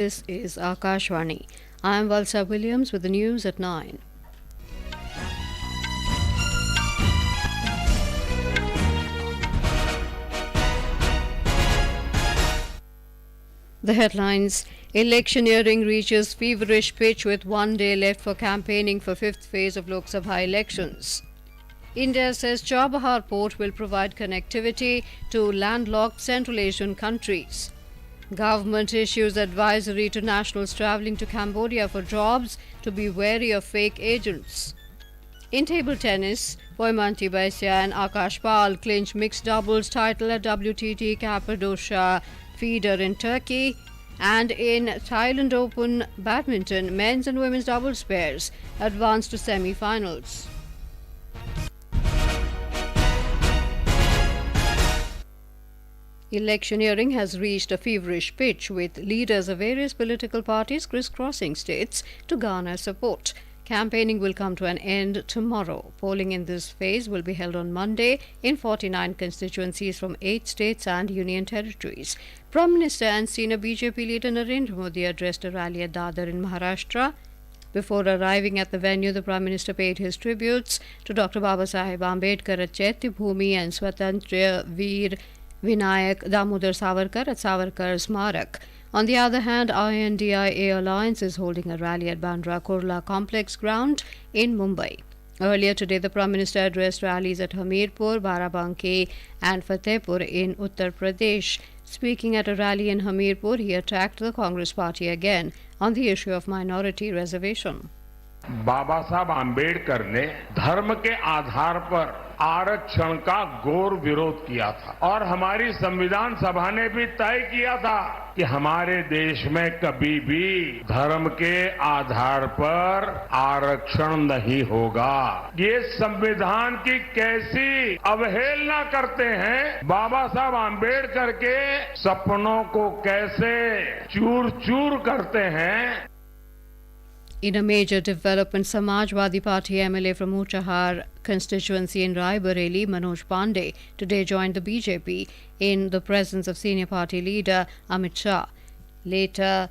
This is Akashvani. I am Valsa Williams with the news at 9. The headlines: Electioneering reaches feverish pitch with 1 day left for campaigning for fifth phase of Lok Sabha elections. India says Chabahar Port will provide connectivity to landlocked Central Asian countries. Government issues advisory to nationals travelling to Cambodia for jobs to be wary of fake agents. In table tennis, Poymantee Baisya and Akash clinch mixed doubles title at WTT Cappadocia Feeder in Turkey. And in Thailand Open Badminton, men's and women's doubles pairs advance to semi-finals. Electioneering has reached a feverish pitch, with leaders of various political parties crisscrossing states to garner support. Campaigning will come to an end tomorrow. Polling in this phase will be held on Monday in 49 constituencies from 8 states and union territories. Prime Minister and senior BJP leader Narendra Modi addressed a rally at Dadar in Maharashtra. Before arriving at the venue, the Prime Minister paid his tributes to Dr. Babasaheb Ambedkar at Chaitya Bhumi and Swatantra Veer Vinayak Damodar Savarkar at Savarkar Smarak. On the other hand, INDIA Alliance is holding a rally at Bandra Kurla Complex Ground in Mumbai. Earlier today, the Prime Minister addressed rallies at Hamirpur, Barabanki and Fatehpur in Uttar Pradesh. Speaking at a rally in Hamirpur, he attacked the Congress party again on the issue of minority reservation. बाबा साहब आम्बेडकर ने धर्म के आधार पर आरक्षण का घोर विरोध किया था और हमारी संविधान सभा ने भी तय किया था कि हमारे देश में कभी भी धर्म के आधार पर आरक्षण नहीं होगा। ये संविधान की कैसी अवहेलना करते हैं, बाबा साहब आम्बेडकर के सपनों को कैसे चूर चूर करते हैं। In a major development, Samajwadi Party MLA from Uchahar constituency in Raebareli, Manoj Pandey, today joined the BJP in the presence of senior party leader Amit Shah. Later,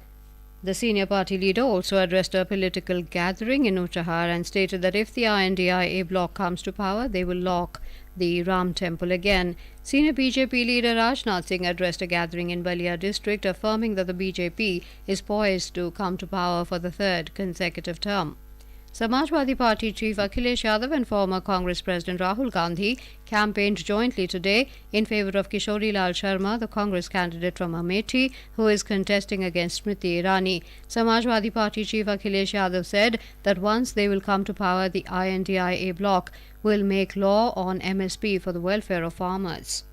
the senior party leader also addressed a political gathering in Uchahar and stated that if the INDIA bloc comes to power, they will lock the Ram temple again. Senior BJP leader Rajnath Singh addressed a gathering in Balia district, affirming that the BJP is poised to come to power for the third consecutive term. Samajwadi Party Chief Akhilesh Yadav and former Congress President Rahul Gandhi campaigned jointly today in favour of Kishori Lal Sharma, the Congress candidate from Amethi, who is contesting against Smriti Irani. Samajwadi Party Chief Akhilesh Yadav said that once they will come to power, the INDIA bloc will make law on MSP for the welfare of farmers.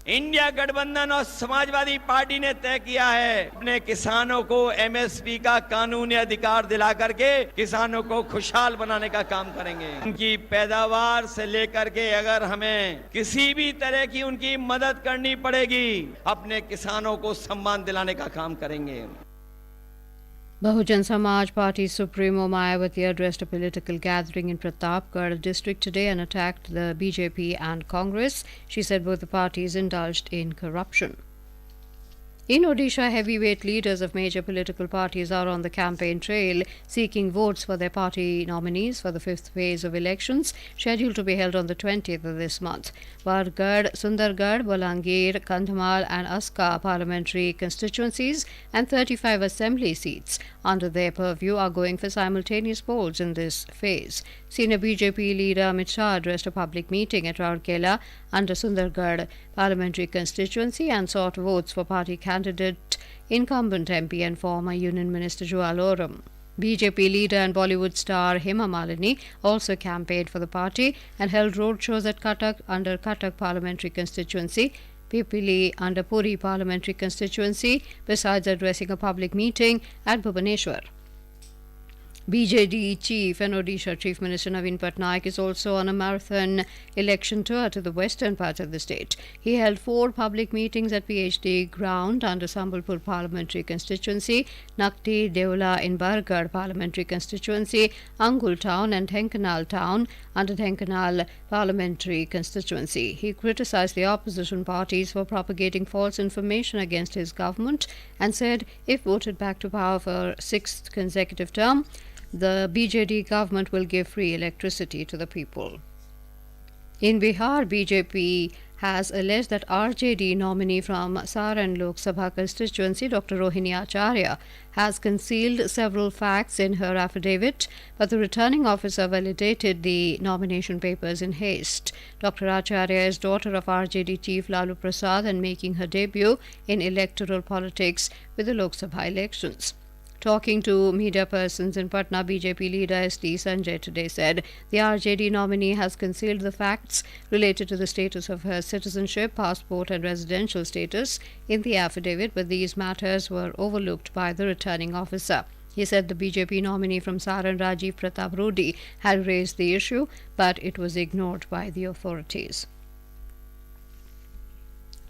India गठबंधन और Samajwadi party ने तय किया है अपने किसानों को MSP का कानूनी अधिकार दिला करके किसानों को खुशहाल बनाने का काम करेंगे। उनकी पैदावार से लेकर के अगर हमें किसी भी तरह की उनकी मदद करनी पड़ेगी, अपने किसानों को सम्मान दिलाने का काम करेंगे। Bahujan Samaj Party Supremo Mayawati addressed a political gathering in Pratapgarh district today and attacked the BJP and Congress. She said both the parties indulged in corruption. In Odisha, heavyweight leaders of major political parties are on the campaign trail, seeking votes for their party nominees for the fifth phase of elections, scheduled to be held on the 20th of this month. Bargarh, Sundargarh, Bolangir, Kandhamal and Aska parliamentary constituencies and 35 assembly seats under their purview are going for simultaneous polls in this phase. Senior BJP leader Amit Shah addressed a public meeting at Rourkela under Sundargarh parliamentary constituency and sought votes for party candidate, incumbent MP and former Union Minister Jual Oram. BJP leader and Bollywood star Hema Malini also campaigned for the party and held roadshows at Cuttack under Cuttack parliamentary constituency, Pipili under Puri parliamentary constituency, besides addressing a public meeting at Bhubaneswar. BJD Chief and Odisha Chief Minister Naveen Patnaik is also on a marathon election tour to the western part of the state. He held 4 public meetings at PhD ground under Sambalpur parliamentary constituency, Nakti Deola in Bargarh parliamentary constituency, Angul town and Henkanal town under Dhenkanal parliamentary constituency. He criticised the opposition parties for propagating false information against his government and said if voted back to power for sixth consecutive term, the BJP government will give free electricity to the people. In Bihar, BJP has alleged that RJD nominee from Thailand Lok Sabha constituency, Dr. Rohini Acharya, has concealed several facts in her affidavit, but the returning officer validated the nomination papers in haste. Dr. Acharya is daughter of RJD chief Lalu Prasad and making her debut in electoral politics with the Lok Sabha elections. Talking to media persons in Patna, BJP leader S.D. Sanjay today said the RJD nominee has concealed the facts related to the status of her citizenship, passport and residential status in the affidavit, but these matters were overlooked by the returning officer. He said the BJP nominee from Saran, Rajiv Pratap Rodi, had raised the issue, but it was ignored by the authorities.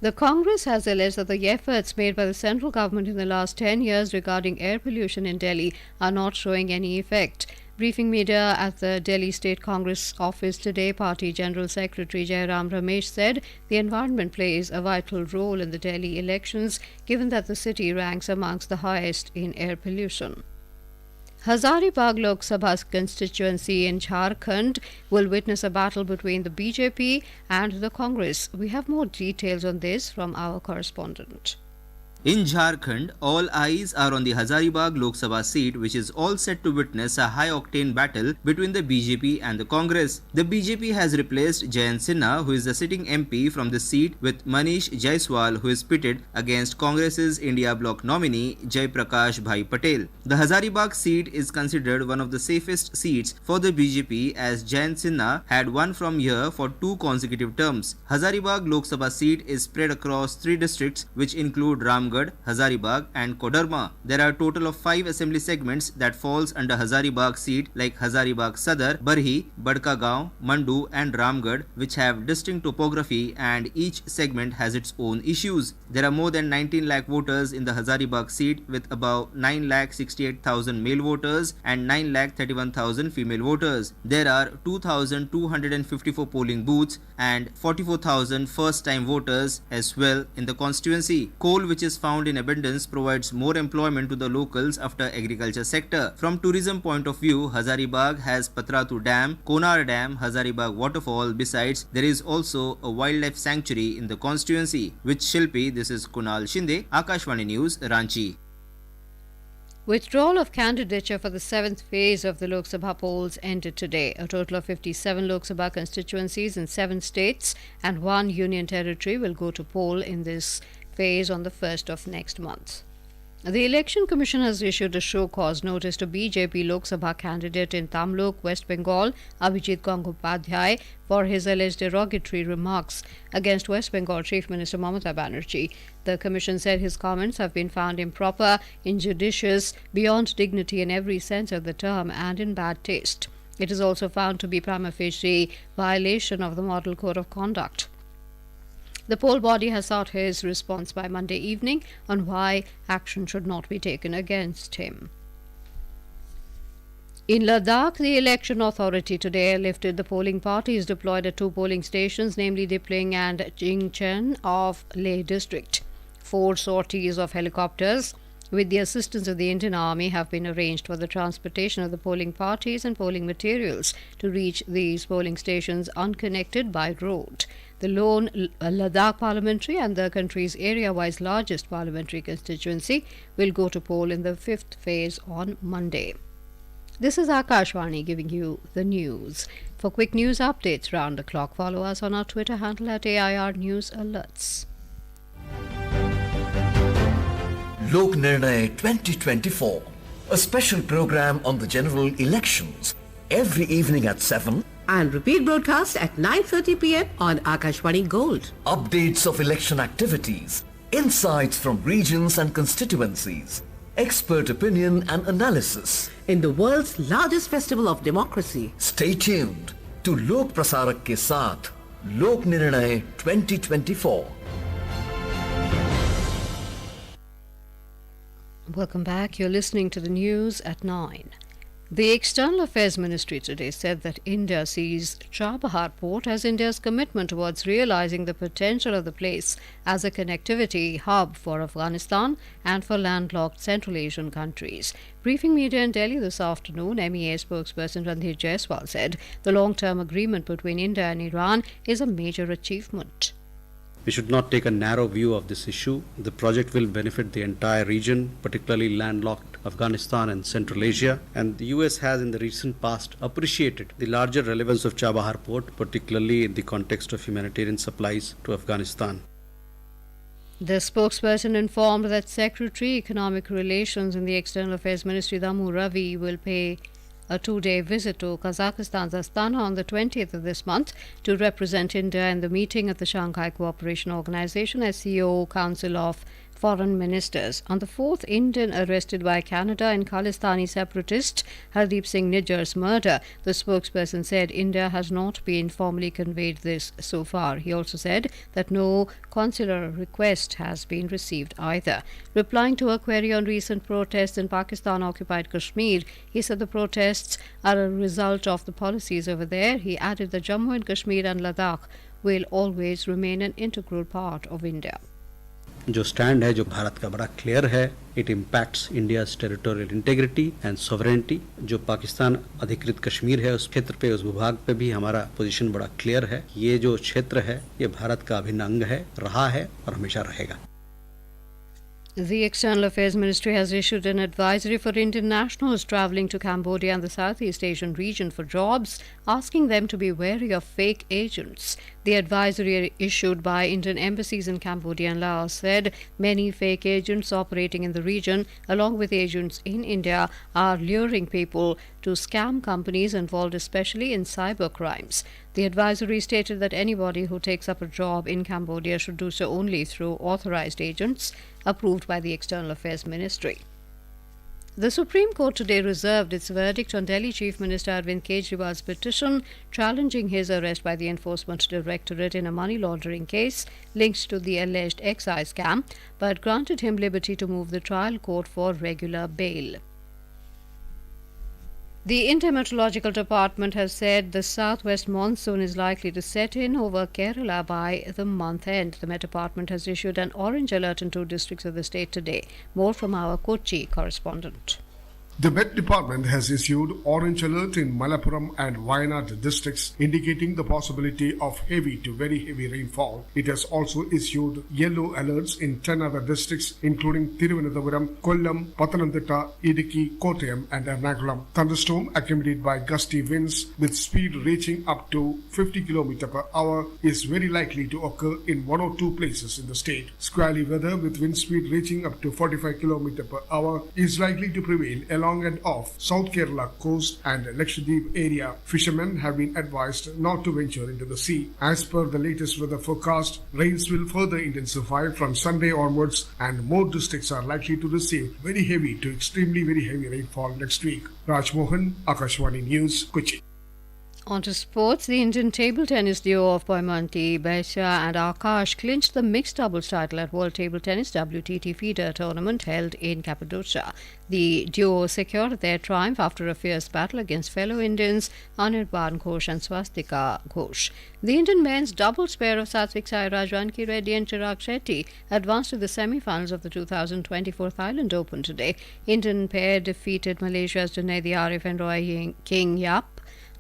The Congress has alleged that the efforts made by the central government in the last 10 years regarding air pollution in Delhi are not showing any effect. Briefing media at the Delhi State Congress office today, Party General Secretary Jairam Ramesh said the environment plays a vital role in the Delhi elections, given that the city ranks amongst the highest in air pollution. Hazaribagh Lok Sabha constituency in Jharkhand will witness a battle between the BJP and the Congress. We have more details on this from our correspondent. In Jharkhand, all eyes are on the Hazaribagh Lok Sabha seat, which is all set to witness a high-octane battle between the BJP and the Congress. The BJP has replaced Jayant Sinha, who is the sitting MP from the seat, with Manish Jaiswal, who is pitted against Congress's India Bloc nominee Jai Prakash Bhai Patel. The Hazaribagh seat is considered one of the safest seats for the BJP, as Jayant Sinha had won from here for 2 consecutive terms. Hazaribagh Lok Sabha seat is spread across 3 districts, which include Ramgarh, Hazaribagh and Kodarma. There are a total of 5 assembly segments that falls under Hazaribagh seat, like Hazaribagh Sadar, Barhi, Badkagaon, Mandu and Ramgarh, which have distinct topography and each segment has its own issues. There are more than 19 lakh voters in the Hazaribagh seat, with about 9,68,000 male voters and 9,31,000 female voters. There are 2,254 polling booths and 44,000 first-time voters as well in the constituency. Coal, which is found in abundance, provides more employment to the locals after agriculture sector. From tourism point of view, Hazaribagh has Patratu Dam, Konar Dam, Hazaribagh waterfall. Besides, there is also a wildlife sanctuary in the constituency. With Shilpi, this is Kunal Shinde, Akashvani News, Ranchi. Withdrawal of candidature for the 7th phase of the Lok Sabha polls ended today. A total of 57 Lok Sabha constituencies in 7 states and 1 union territory will go to poll in this phase on the 1st of next month. The Election Commission has issued a show-cause notice to BJP Lok Sabha candidate in Tamluk, West Bengal, Abhijit Gangopadhyay, for his alleged derogatory remarks against West Bengal Chief Minister Mamata Banerjee. The Commission said his comments have been found improper, injudicious, beyond dignity in every sense of the term, and in bad taste. It is also found to be prima facie violation of the Model Code of Conduct. The poll body has sought his response by Monday evening on why action should not be taken against him. In Ladakh, the election authority today lifted the polling parties deployed at 2 polling stations, namely Dipling and Jingchen of Leh district. 4 sorties of helicopters with the assistance of the Indian Army have been arranged for the transportation of the polling parties and polling materials to reach these polling stations unconnected by road. The lone Ladakh parliamentary and the country's area-wise largest parliamentary constituency will go to poll in the 5th phase on Monday. This is Akashvani giving you the news. For quick news updates round the clock, follow us on our Twitter handle at AIR News Alerts. Lok Nirnay 2024, a special program on the general elections, every evening at 7 and repeat broadcast at 9:30 p.m. on Akashvani Gold. Updates of election activities, insights from regions and constituencies, expert opinion and analysis. In the world's largest festival of democracy. Stay tuned to Lok Prasarak ke saath, Lok Nirnay 2024. Welcome back. You're listening to the news at 9. The External Affairs Ministry today said that India sees Chabahar Port as India's commitment towards realizing the potential of the place as a connectivity hub for Afghanistan and for landlocked Central Asian countries. Briefing media in Delhi this afternoon, MEA spokesperson Ranveer Jaiswal said the long-term agreement between India and Iran is a major achievement. We should not take a narrow view of this issue. The project will benefit the entire region, particularly landlocked Afghanistan and Central Asia. And the US has in the recent past appreciated the larger relevance of Chabahar Port, particularly in the context of humanitarian supplies to Afghanistan. The spokesperson informed that Secretary Economic Relations in the External Affairs Ministry Damu Ravi will pay a 2-day visit to Kazakhstan's Astana on the 20th of this month to represent India in the meeting of the Shanghai Cooperation Organization SCO Council of Foreign Ministers. On the 4th, Indian arrested by Canada in Khalistani separatist Hardeep Singh Nijjar's murder. The spokesperson said India has not been formally conveyed this so far. He also said that no consular request has been received either. Replying to a query on recent protests in Pakistan-occupied Kashmir, he said the protests are a result of the policies over there. He added that Jammu and Kashmir and Ladakh will always remain an integral part of India. जो stand है जो भारत का बड़ा clear है, it impacts India's territorial integrity and sovereignty. जो पाकिस्तान अधिकृत कश्मीर है उस क्षेत्र पे, उस भूभाग पे भी हमारा पोजीशन बड़ा क्लियर है. ये जो क्षेत्र है ये भारत का अभिन्न अंग है, रहा है और हमेशा रहेगा. The External Affairs Ministry has issued an advisory for Indian nationals travelling to Cambodia and the Southeast Asian region for jobs, asking them to be wary of fake agents. The advisory issued by Indian embassies in Cambodia and Laos said many fake agents operating in the region, along with agents in India, are luring people to scam companies involved especially in cyber crimes. The advisory stated that anybody who takes up a job in Cambodia should do so only through authorized agents approved by the External Affairs Ministry. The Supreme Court today reserved its verdict on Delhi Chief Minister Arvind Kejriwal's petition challenging his arrest by the Enforcement Directorate in a money laundering case linked to the alleged excise scam, but granted him liberty to move the trial court for regular bail. The Indian Meteorological Department has said the southwest monsoon is likely to set in over Kerala by the month end. The Met Department has issued an orange alert in 2 districts of the state today. More from our Kochi correspondent. The Met Department has issued orange alert in Malappuram and Wayanad districts, indicating the possibility of heavy to very heavy rainfall. It has also issued yellow alerts in 10 other districts, including Thiruvananthapuram, Kollam, Pathanamthitta, Idukki, Kottayam and Ernakulam. Thunderstorm accompanied by gusty winds with speed reaching up to 50 km per hour is very likely to occur in 1 or 2 places in the state. Squally weather with wind speed reaching up to 45 km per hour is likely to prevail along and off South Kerala coast and Lakshadweep area. Fishermen have been advised not to venture into the sea. As per the latest weather forecast, rains will further intensify from Sunday onwards and more districts are likely to receive very heavy to extremely very heavy rainfall next week. Raj Mohan, Akashwani News, Kochi. On to sports, the Indian table tennis duo of Poymantee, Baisya and Akash clinched the mixed doubles title at World Table Tennis WTT Feeder tournament held in Cappadocia. The duo secured their triumph after a fierce battle against fellow Indians Anirban Ghosh and Swastika Ghosh. The Indian men's doubles pair of Satvik Sairaj, Ranki Reddy and Chirag Shetty advanced to the semi-finals of the 2024 Thailand Open today. Indian pair defeated Malaysia's Junaidi Arif and Roy King Yap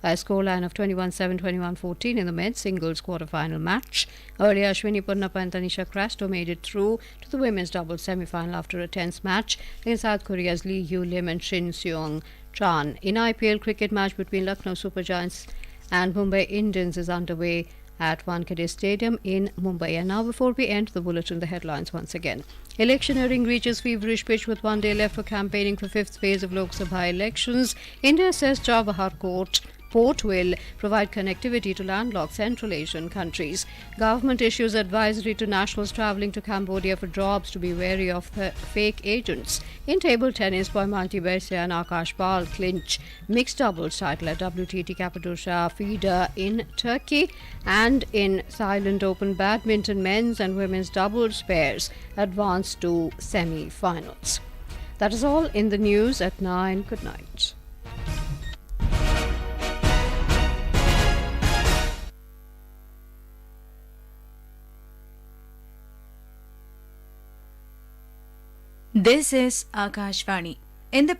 by a scoreline of 21-7, 21-14 in the men's singles quarter-final match. Earlier, Ashwini Ponnappa and Tanisha Crasto made it through to the women's doubles semi-final after a tense match against South Korea's Lee Hyu Lim and Shin Seong Chan. In IPL, cricket match between Lucknow Super Giants and Mumbai Indians is underway at Wankhede Stadium in Mumbai. And now, before we end the bulletin, the headlines once again. Electioneering reaches feverish pitch with 1 day left for campaigning for 5th phase of Lok Sabha elections. India says Chabahar Port will provide connectivity to landlocked Central Asian countries. Government issues advisory to nationals travelling to Cambodia for jobs to be wary of fake agents. In table tennis, Poymantee, Baisya and Akash clinch mixed doubles title at WTT Cappadocia Feeder in Turkey. And in Thailand Open Badminton, men's and women's doubles pairs advance to semi-finals. That is all in the news at 9. Good night. This is Akashvani. In the